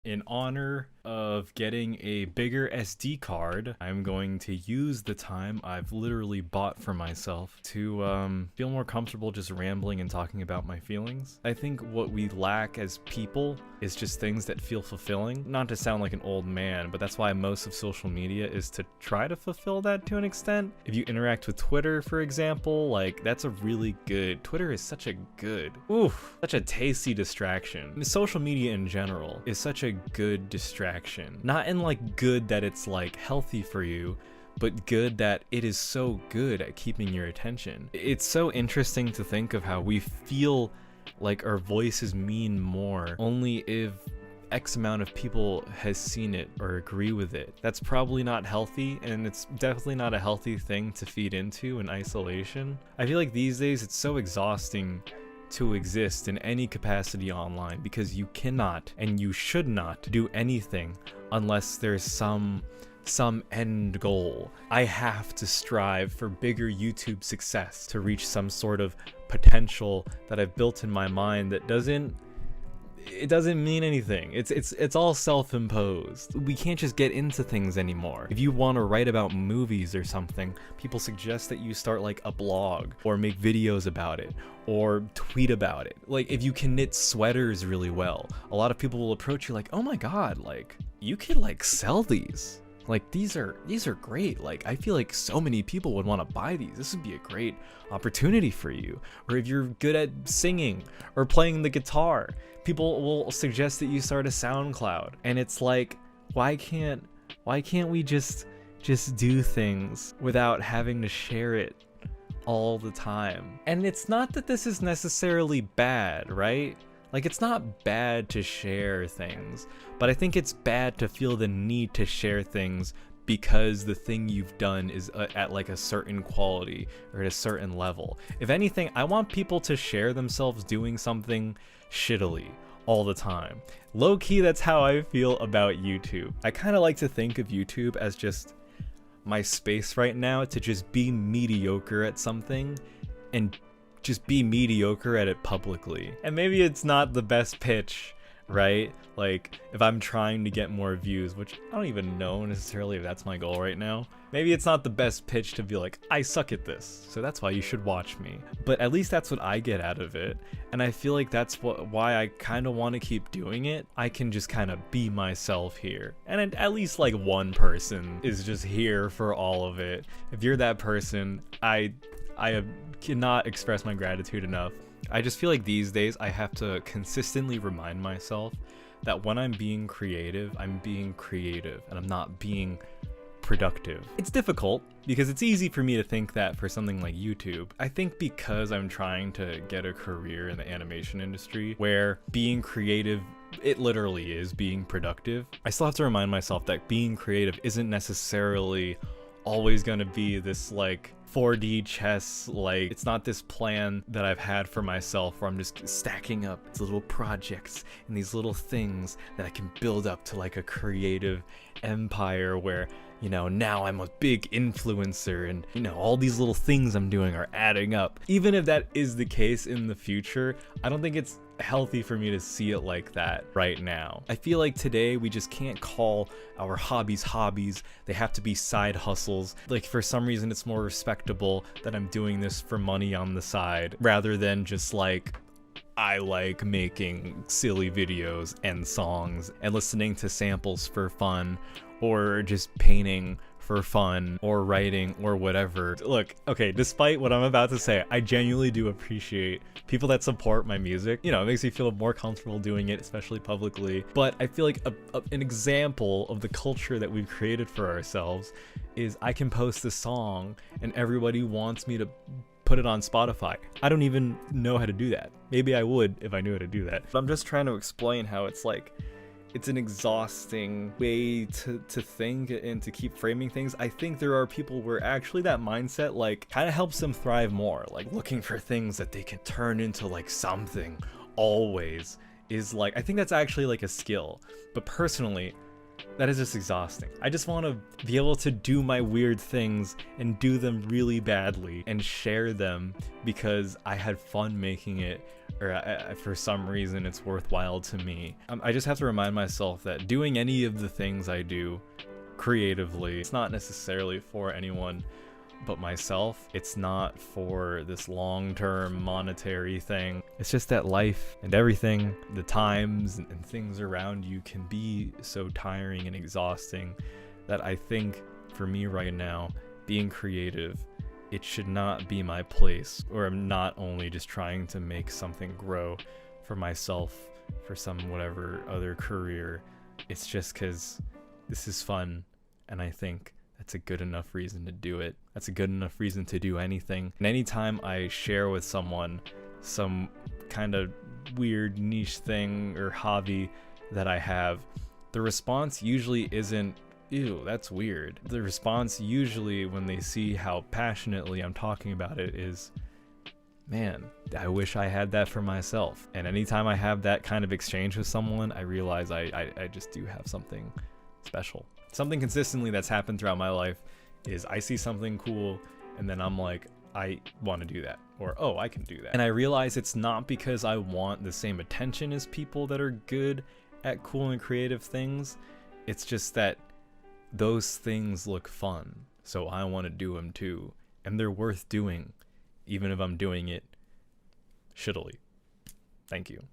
In honor of getting a bigger SD card, I'm going to use the time I've literally bought for myself to feel more comfortable just rambling and talking about my feelings. I think what we lack as people is just things that feel fulfilling. Not to sound like an old man, but that's why most of social media is to try to fulfill that to an extent. If you interact with Twitter, for example, like that's a really good, Twitter is such a good, such a tasty distraction. Social media in general is such a good distraction. Not in like good that it's like healthy for you, but good that it is so good at keeping your attention. It's so interesting to think of how we feel like our voices mean more only if X amount of people has seen it or agree with it. That's probably not healthy, and it's definitely not a healthy thing to feed into in isolation. I feel like these days it's so exhausting to exist in any capacity online because you cannot and you should not do anything unless there's some end goal. I have to strive for bigger YouTube success to reach some sort of potential that I've built in my mind that doesn't mean anything. It's all self-imposed. We can't just get into things anymore. If you want to write about movies or something, people suggest that you start like a blog or make videos about it or tweet about it. Like if you can knit sweaters really well, a lot of people will approach you like, "Oh my god, like you could like sell these. Like these are great. Like I feel like so many people would want to buy these. This would be a great opportunity for you." Or if you're good at singing or playing the guitar, people will suggest that you start a SoundCloud. And it's like, why can't we just do things without having to share it all the time? And it's not that this is necessarily bad, right? Like, it's not bad to share things, but I think it's bad to feel the need to share things because the thing you've done is at like a certain quality or at a certain level. If anything, I want people to share themselves doing something shittily all the time. Low-key, that's how I feel about YouTube. I kind of like to think of YouTube as just my space right now to just be mediocre at something and just be mediocre at it publicly. And maybe it's not the best pitch, right? Like if I'm trying to get more views, which I don't even know necessarily if that's my goal right now, maybe it's not the best pitch to be like, I suck at this, so that's why you should watch me. But at least that's what I get out of it, and I feel like that's why I kind of want to keep doing it. I can just kind of be myself here, and at least like one person is just here for all of it. If you're that person, I cannot express my gratitude enough. I just feel like these days I have to consistently remind myself that when I'm being creative and I'm not being productive. It's difficult because it's easy for me to think that for something like YouTube. I think because I'm trying to get a career in the animation industry where being creative, it literally is being productive, I still have to remind myself that being creative isn't necessarily always gonna be this like 4D chess, like it's not this plan that I've had for myself where I'm just stacking up these little projects and these little things that I can build up to like a creative empire where, you know, now I'm a big influencer and, you know, all these little things I'm doing are adding up. Even if that is the case in the future, I don't think it's healthy for me to see it like that right now. I feel like today we just can't call our hobbies hobbies. They have to be side hustles. Like for some reason it's more respectable that I'm doing this for money on the side rather than just like I like making silly videos and songs and listening to samples for fun or just painting for fun or writing or whatever. Look, okay, despite what I'm about to say, I genuinely do appreciate people that support my music. You know, it makes me feel more comfortable doing it, especially publicly. But I feel like an example of the culture that we've created for ourselves is I can post a song and everybody wants me to put it on Spotify. I don't even know how to do that. Maybe I would if I knew how to do that. But I'm just trying to explain how it's like, it's an exhausting way to think and to keep framing things. I think there are people where actually that mindset like kind of helps them thrive more, like looking for things that they can turn into like something always is like, I think that's actually like a skill. But personally, That is just exhausting. I just want to be able to do my weird things and do them really badly and share them because I had fun making it, or for some reason it's worthwhile to me. I just have to remind myself that doing any of the things I do creatively, it's not necessarily for anyone but myself. It's not for this long-term monetary thing. It's just that life and everything, the times and things around you can be so tiring and exhausting that I think for me right now, being creative, it should not be my place, or I'm not only just trying to make something grow for myself for some whatever other career. It's just because this is fun, and I think that's a good enough reason to do it. That's a good enough reason to do anything. And anytime I share with someone some kind of weird niche thing or hobby that I have, the response usually isn't, ew, that's weird. The response usually, when they see how passionately I'm talking about it, is, man, I wish I had that for myself. And anytime I have that kind of exchange with someone, I realize I just do have something special. Something consistently that's happened throughout my life is I see something cool and then I'm like, I want to do that, or oh, I can do that. And I realize it's not because I want the same attention as people that are good at cool and creative things. It's just that those things look fun, so I want to do them too, and they're worth doing, even if I'm doing it shittily. Thank you.